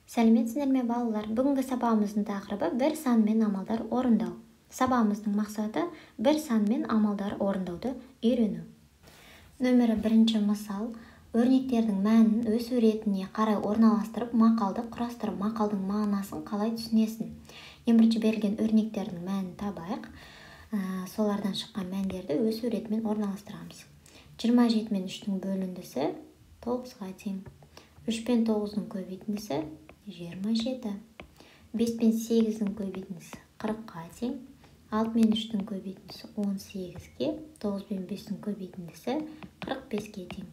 Сәлеметсіздер ме балалар? Бүгінгі сабағымыздың тақырыбы бір санмен амалдар орындау. Сабағымыздың мақсаты бір санмен амалдар орындауды үйрену. Нөмірі 1 мысал. Өрнектердің мәнін өсу ретіне қарай орналастырып, мақалды құрастырып, мақалдың мағынасын қалай түсінесің? Ең бірінші берілген өрнектердің мәнін табайық. Солардан шыққан мәндерді өсу ретімен орналастырамыз. 27 мен 3-дің бөліндісі 9-ға тең. 3 пен 9-ның көбейтіндісі 27. 5 пен 8-дің көбейтіндісі 40-ға тең. 6 мен 3-дің көбейтіндісі 18-ге, 9 пен 5-дің көбейтіндісі 45-ге тең.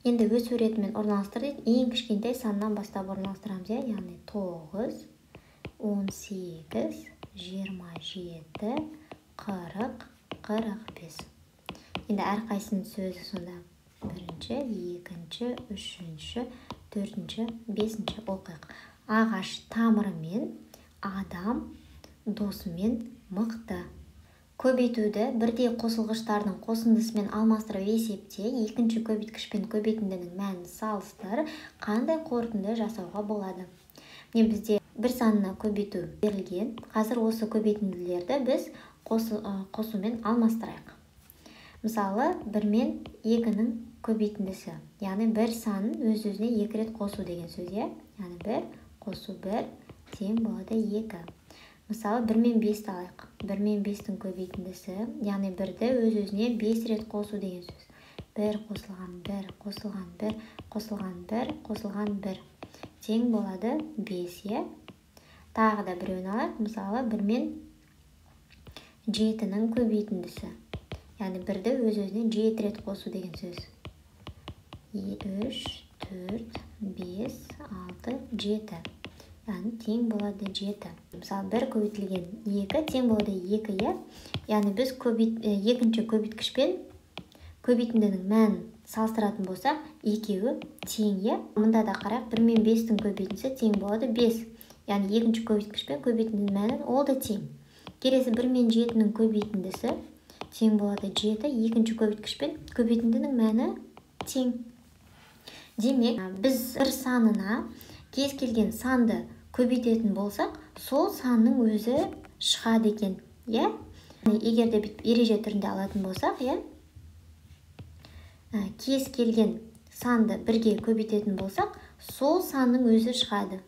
Енді өсу ретімен орналастырдық. Ең кішкентай саннан бастап орналастырамыз. Яғни 9, 18, 27, 40, 45. Енді әрқайсының сөзі сонда бірінші, екінші, үшінші, төртінші, бесінші оқиық. Ағаш тамырымен, адам досымен мықты. Көбейтуді бірдей қосылғыштардың қосындысымен алмастырып есепте, екінші көбейткіш пен көбейтіндінің мәнін салыстыр, қандай қорытынды жасауға болады? Міне бізде бір санына көбейту берілген. Қазір осы көбейтінділерді біз қосумен алмастырайық. Мысалы, 1 мен 2-ның көбейтіндісі. Яғни бір санын өз-өзіне 2 рет қосу деген сөз. Яғни 1 қосу 1 тең болады 2. Мысалы, 1 мен 5-ті алайық. 1 мен 5-дің көбейтіндісі, яғни 1-ді өз-өзіне 5 рет қосу деген сөз. 1 қосылған 1, қосылған 1, қосылған 1, қосылған 1. Тең болады 5. Тағы да біреуін алайық. Мысалы, 1 мен 7-ның көбейтіндісі. Яғни 1-ді өз-өзіне 7 рет қосу деген сөз. 3, 4, 5, 6, 7. Яғни тең болады 7. Мысалы, 1 көбейтілген 2 тең болады 2. Яғни біз екінші көбейткішпен көбейтіндінің мәнін салыстыратын болсақ, екеуі тең. Мұнда да қарайық, 1 мен 5-дің көбейтіндісі тең болады 5. Яғни екінші көбейткішпен көбейтіндінің мәнін ол да тең. Келесі 1 мен 7-ның көбейтіндісі тең болады 7. Екінші көбейткішпен көбейтіндінің мәні тең. Демек, біз бір санына кез келген санды көбейтетін болсақ, сол санның өзі шығады екен. Егер де ереже түрінде алатын болсақ, кез келген санды бірге көбейтетін болсақ, сол санның өзі шығады.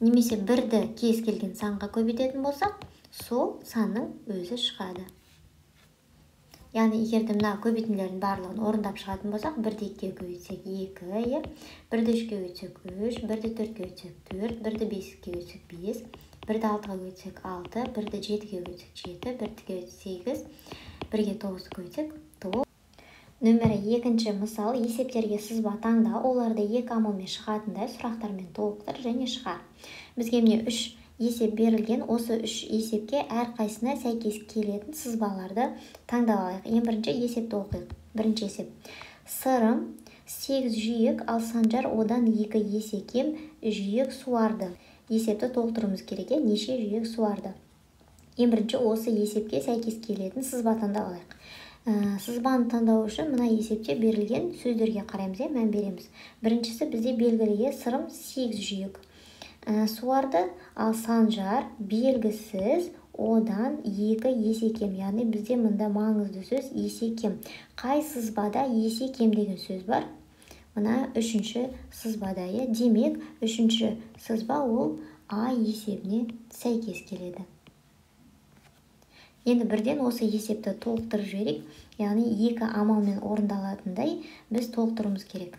Немесе 1-ді кез келген санға көбейтетін болсақ, сол санның өзі шығады. Яғни, егерде мына көбейтінділердің барлығын орындап шығатын болсақ, 1-ді 2-ге көбейтсек 2, 1-ді 3-ге көбейтсек 3, 1-ді 4-ге көбейтсек 4, 1-ді 5-ге көбейтсек 5, 1-ді 6-ға көбейтсек 6, 1-ді 7-ге көбейтсек 7, 1-ді көбейтсек 8, 1-ге 9-ды көбейтсек 9. Нөмірі 2 мысал. Есептерге сызба таңда, оларды 2 амалмен шығатындай сұрақтармен толықтыр және шығар. Бізге міне 3 есеп берілген. Осы 3 есепке әрқайсына сәйкес келетін сызбаларды таңдап алайық. Ең бірінші есепті оқиық. Бірінші есеп. Сырым 8 жүйек, ал Санжар одан 2 есе кем жүйек суарды. Есепті толтыруымыз керек. Неше жүйек суарды? Ең бірінші осы есепке сәйкес келетін сызба таңдап алайық. Сызбаны таңдау үшін мына есепте берілген сөздерге қараймыз, мән береміз. Біріншісі бізде белгіліге сырым 8 жүйек суарды, ал Санжар белгісіз одан 2 есе кем. Яғни бізде мұнда маңызды сөз есе кем. Қай сызбада есе кем деген сөз бар? Мына 3-ші сызбада. Демек, 3-ші сызба ол А есебіне сәйкес келеді. Енді бірден осы есепті толықтырып жіберейік. Яғни 2 амалмен орындалатындай біз толықтыруымыз керек.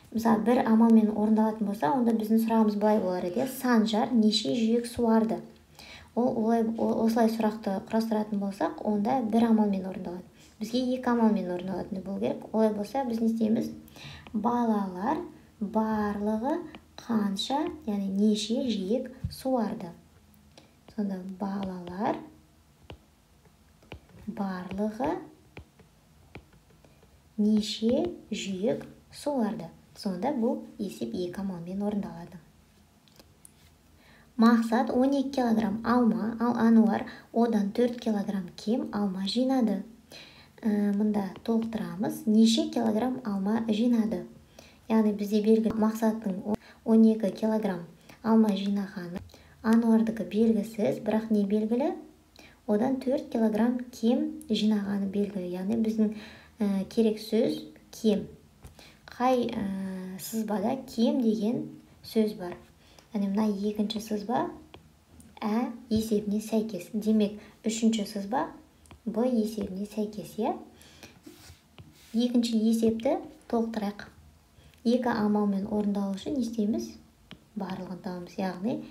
Мысалы, 1 амалмен орындалатын болса, онда біздің сұрағымыз былай болар еді. Санжар неше жүйек суарды? Осылай сұрақты құрастыратын болсақ, онда 1 амалмен орындалады. Бізге 2 амалмен орындалатындай болу керек. Олай болса, біз не істейміз? Балалар барлығы қанша, яғни неше жүйек суарды? Сонда балалар барлығы неше жүйек суарды. Сонда бұл есеп 2 амалмен орындалады. Мақсат 12 килограмм алма, ал Ануар одан 4 килограмм кем алма жинады. Мұнда толықтырамыз. Неше килограмм алма жинады? Яғни бізде белгілі мақсаттың 12 килограмм алма жинағаны. Ануардікі белгісіз, бірақ не белгілі? Одан 4 килограмм кем жинағаны белгілі. Яғни біздің керек сөз кем. Қай сызбада кем деген сөз бар? Яғни мына екінші сызба есебіне сәйкес. Демек, үшінші сызба Б есебіне сәйкес. Екінші есепті толықтырайық. Екі амалмен орындалу үшін не істейміз? Барлығын табамыз. Яғни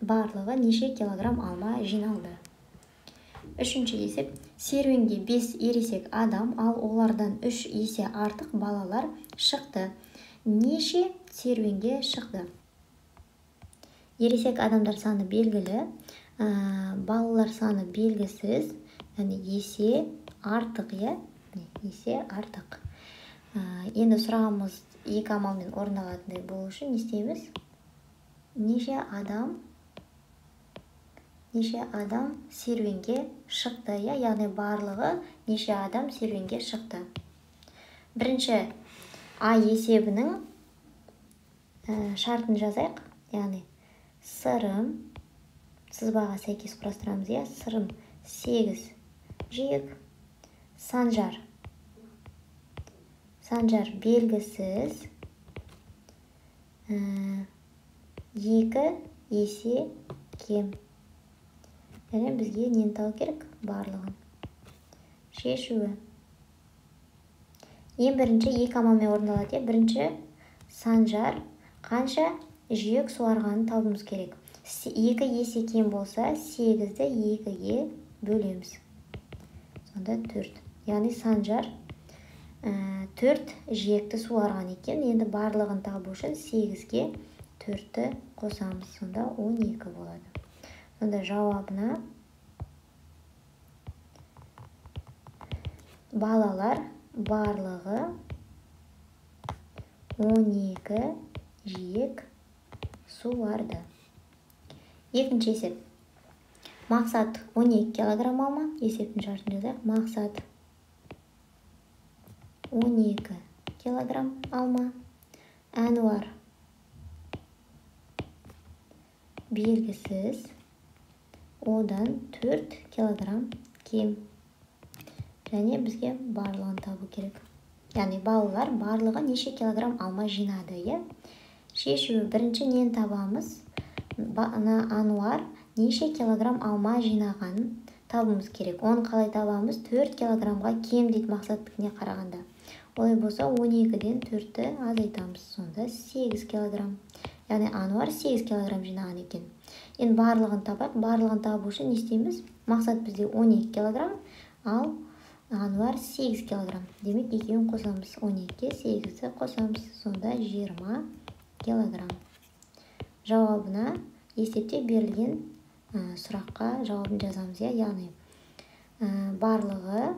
барлығы неше килограмм алма жиналды. Үшінші есеп. Серуенге 5 ересек адам, ал олардан 3 есе артық балалар шықты. Неше серуенге шықты? Ересек адамдар саны белгілі, балалар саны белгісіз, яғни есе артық, есе артық. Енді сұрағымыз екі амалмен орындалатындай болу үшін не істейміз? Неше адам серуенге шықты, яғни барлығы неше адам серуенге шықты. Бірінші А есебінің шартын жазайық, яғни сырым, сызбаға сәйкес құрастырамыз, сырым 8 жиек, санжар белгісіз, 2 есе кем. Яғни бізге нені табу керек? Барлығын. Шешуі. Ең бірінші екі амалмен орындалады. Бірінші санжар қанша жиек суарғанын табуымыз керек. 2 есе кем болса, 8-ді 2-ге бөлеміз. Сонда 4. Яғни санжар 4 жиекті суарған екен. Енді барлығын табу үшін 8-ге 4-ті қосамыз. Сонда 12 болады. Сонда жауабына балалар барлығы 12 жиек суарды. Екінші есеп. Мақсат 12 килограмм алма. Есептің шартын жазайық. Мақсат 12 килограмм алма. Әнуар белгісіз, одан 4 килограмм кем. Және бізге барлығын табу керек. Яғни балалар барлығы неше килограмм алма жинады, Шешуі бірінші нені табамыз? Ануар неше килограмм алма жинағанын табуымыз керек. Оны қалай табамыз? 4 килограммға кем дейді мақсаттікіне қарағанда. Олай болса 12-ден 4-ті азайтамыз. Сонда 8 килограмм. Яғни Ануар 8 килограмм жинаған екен. Енді барлығын табайық. Барлығын табу үшін не істейміз? Мақсат бізде 12 килограмм, ал Ануар 8 килограмм. Демек, екеуін қосамыз. 12-ге 8-ді қосамыз. Сонда 20 килограмм. Жауабына есепте берілген сұраққа жауабын жазамыз, яғни барлығы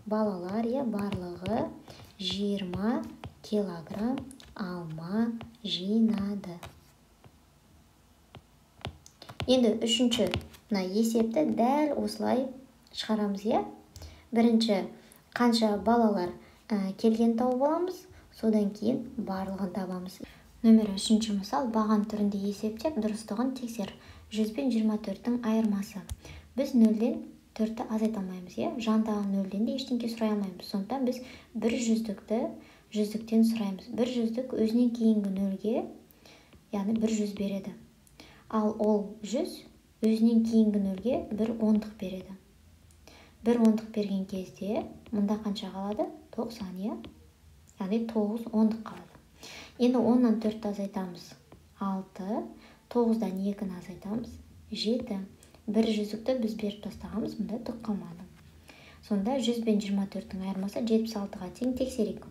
балалар, барлығы 20 килограмм алма жинады. Енді үшінші есепті дәл осылай шығарамыз, Бірінші қанша балалар келген тауып аламыз, содан кейін барлығын табамыз. Нөмір 3-ші мысал, баған түрінде есептеп, дұрыстығын тексер. 100 пен 24-тің айырмасы. Біз 0-ден 4-ті азайта алмаймыз, Жандағы 0-ден де ештеңке сұрай алмаймыз. Сондықтан біз 1 жүздіктен сұраймыз. 1 жүздік өзінен кейінгі 0-ге, яғни 100 береді. Ал ол 100 өзінен кейінгі 0-ге 1 ондық береді. 1 ондық берген кезде мұнда қанша қалады? 90, яғни 9 ондық қалады. Енді 10-нан 4-ті азайтамыз. 6, 9-дан 2-ні азайтамыз. 7. 1 жүздікті біз беріп тастағамыз, мұнда түк қалмады. Сонда 100 пен 24-тің айырмасы 76-ға тең. Тексерейік.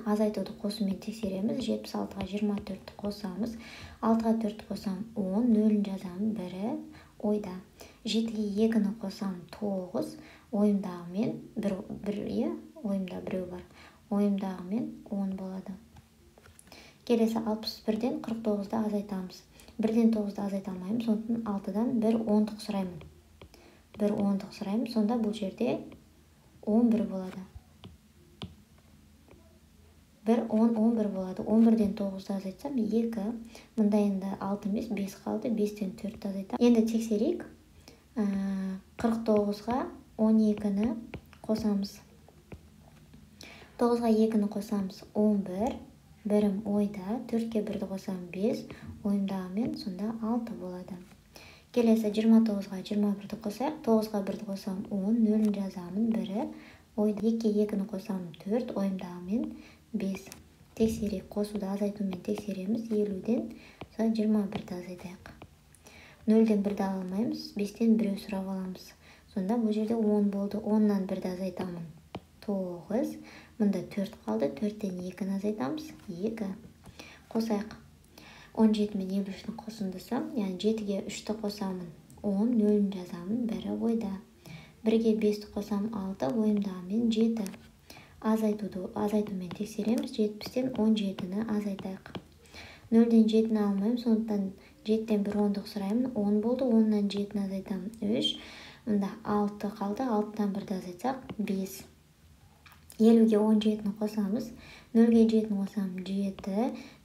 Азайтуды қосумен тексереміз. 76-ға 24-ті қосамыз. 6-ға 4-ті қосам 10, 0-ін жазам 1-і ойда. 7-ге 2-ні қосам 9, ойымдағымен 1, ойымда біреу бар. Ойымдағымен 10 болады. Келесі 61-ден 49-ды азайтамыз. 1-ден 9-ды азайта алмаймыз, сондықтан 6-дан 1 ондық сұраймын. 1 ондық сұраймын, сонда бұл жерде 11 болады. 1, 10, 11 болады. 11-ден 9-ды азайтсам 2. Мында енді 6 емес 5 қалды. 5-тен 4-ді азайтам. Енді тексерейік. 49-ға 12-ні қосамыз. 9-ға 2-ні қосамыз. 11. Бірім ойда. 4-ке 1-ді қосам 5. Ойымдағымен сонда 6 болады. Келесі 29-ға 21-ді қосайық. 9-ға 1-ді қосам 10. 0-ін жазамын. 1-і ойда. 2-ке 2-ні қосам 4. Ойымдағымен 5. Тексерейік. Қосуды азайтумен тексереміз. 50-ден 21-ді азайтайық. 0-ден 1-ді алмаймыз. 5-тен 1 сұрап аламыз. Сонда бұл жерде 10 болды. 10-нан 1-ді азайтамын. 9. Мұнда 4 қалды. 4-тен 2-ні азайтамыз. 2. Қосайық. 17 мен 53-ні қосындысы. Яғни 7-ге 3-ті қосамын. 10. 0-ін жазамын. 1-і ойда. 1-ге 5-ті қосам 6. Ойымдағымен 7. Азайтумен тексереміз. 70-тен 17-ні азайтайық. 0-ден 7-ні алмаймын. Сондықтан 7-тен 1 10-дық сұраймын. 10 болды. 10-нан 7-ні азайтамын. 3. Мұнда 6 қалды. 6-тан 1-ді азайтсақ 5. 50-ге 17-ні қосамыз. 0-ге 7-ні қосам 7.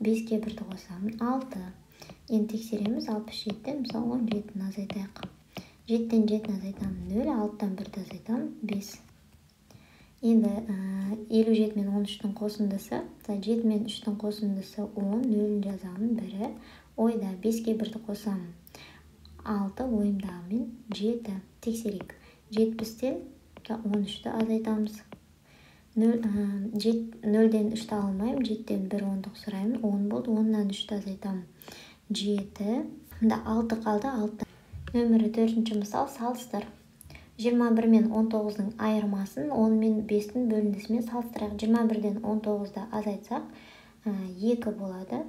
5-ке 1-ді қосам 6. Енді тексереміз. 67-тен мысалы 17-ні азайтайық. 7-тен 7-ні азайтамын 0. 6-тан 1-ді азайтамын 5. Енді 57 мен 13-тің қосындысы. 7 мен 3-тің қосындысы 10. 0-ін жазамын. 1-і ойда. 5-ке 1-ді қосамын. 6. Ойымдағымен 7. Тексерейік. 70-тен 13-ті азайтамыз. 0-ден 3-ті алмаймын. 7-тен 1 10-дық сұраймын. 10 болды. 10-нан 3-ті азайтамын. 7. Мұнда 6 қалды. 6. Нөмірі 4-ші мысал салыстыр. 21 мен 19-ның айырмасын 10 мен 5-тің бөліндісімен салыстырайық. 21-ден 19-ды азайтсақ 2 болады.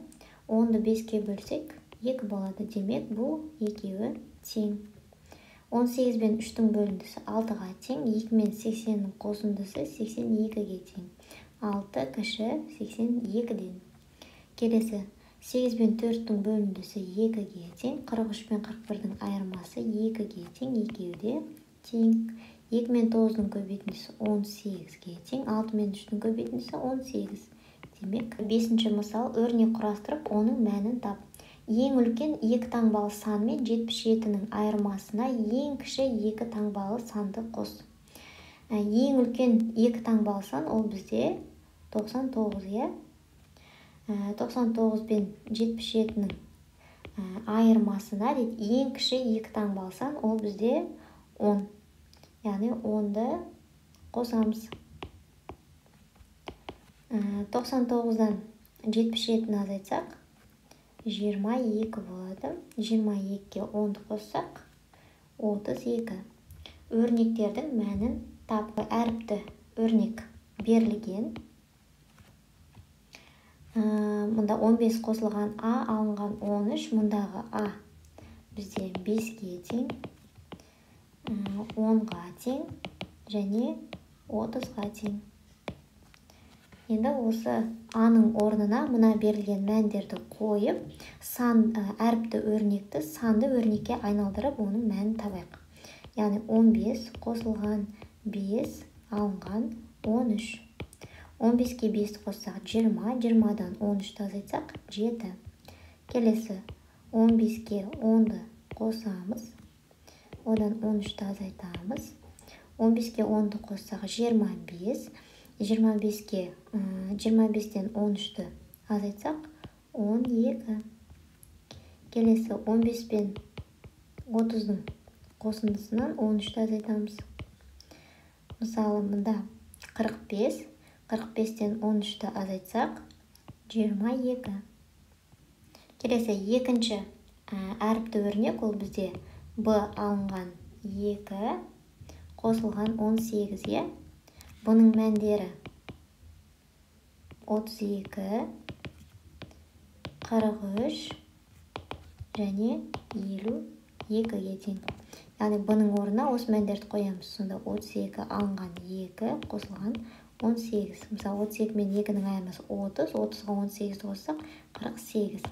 10-ды 5-ке бөлсек 2 болады. Демек, бұл екеуі тең. 18 бен 3-тің бөліндісі 6-ға тең. 2 мен 80-ның қосындысы 82-ге тең. 6 кіші 82-ден. Келесі 8 бен 4-тің бөліндісі 2-ге тең. 43 бен 41-дің айырмасы 2-ге тең. Екеуі де тең. 2 мен 9-ның көбейтіндісі 18-ге тең. 6 мен 3-тің көбейтіндісі 18. Демек, 5-ші мысал өрнек құрастырып, оның мәнін тап. Ең үлкен 2 таңбалы сан мен 77-ның айырмасына ең кіші 2 таңбалы санды қос. Ең үлкен 2 таңбалы сан ол бізде 99, 99 бен 77-ның айырмасына ең кіші 2 таңбалы сан ол бізде 10. Яғни 10-ды қосамыз. 99-дан 77-ні азайтсақ 22 болады. 22-ге 10-ды қоссақ 32. Өрнектердің мәнін тап. Әріпті өрнек берілген. Мұнда 15 қосылған А алынған 13. Мұндағы А бізде 5-ге тең, 10-ға тең және 30-ға тең. Енді осы А-ның орнына мұна берілген мәндерді қойып, әріпті өрнекті санды өрнекке айналдырып, оның мәнін табайық. Яғни 15 қосылған 5 алынған 13. 15-ке 5 қоссақ 20, 20-дан 13-ті азайтсақ 7. Келесі 15-ке 10-ды қосамыз. Одан 13-ті азайтамыз. 15-ке 10-ды қоссақ 25. 25-тен 13-ті азайтсақ 12. Келесі 15 пен 30-ның қосындысынан 13-ті азайтамыз. Мысалы, мұнда 45. 45-тен 13-ті азайтсақ 22. Келесі екінші әріпті өрнек ол бізде Б алынған 2 қосылған 18-ге. Бұның мәндері 32, 43 және 52-ге тең. Яғни бұның орнына осы мәндерді қоямыз. Сонда 32 алынған 2 қосылған 18. Мысалы 32 мен 2-ның айырмасы 30, 30-ға 18-ді қоссақ 48.